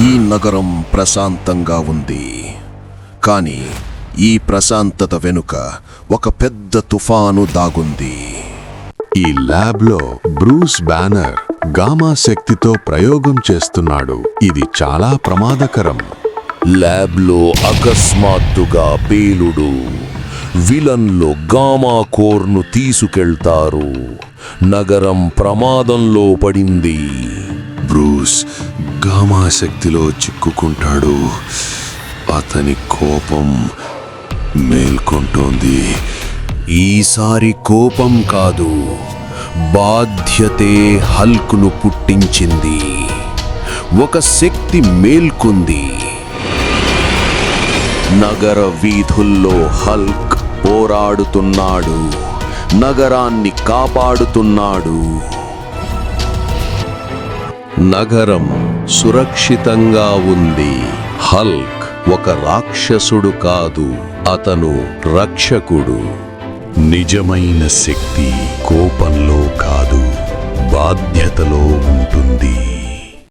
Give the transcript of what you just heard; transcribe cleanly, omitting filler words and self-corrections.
ఈ నగరం ప్రశాంతంగా ఉంది, కానీ ఈ ప్రశాంతత వెనుక ఒక పెద్ద తుఫాను దాగుంది. ఈ ల్యాబ్లో బ్రూస్ బ్యానర్ గామా శక్తితో ప్రయోగం చేస్తున్నాడు. ఇది చాలా ప్రమాదకరం. ల్యాబ్లో అకస్మాత్తుగా పేలుడు. విలన్లు గామా కోర్ను తీసుకెళ్తారు. నగరం ప్రమాదంలో పడింది. బ్రూస్ గామా శక్తిలో చిక్కుకుంటాడు. అతని కోపం మేల్కొంటోంది. ఈసారి కోపం కాదు, బాధ్యతే హల్క్ను పుట్టించింది. ఒక శక్తి మేల్కొంది. నగర వీధుల్లో హల్క్ పోరాడుతున్నాడు, నగరాన్ని కాపాడుతున్నాడు. నగరం సురక్షితంగా ఉంది. హల్క్ ఒక రాక్షసుడు కాదు, అతను రక్షకుడు. నిజమైన శక్తి కోపంలో కాదు, బాధ్యతలో ఉంటుంది.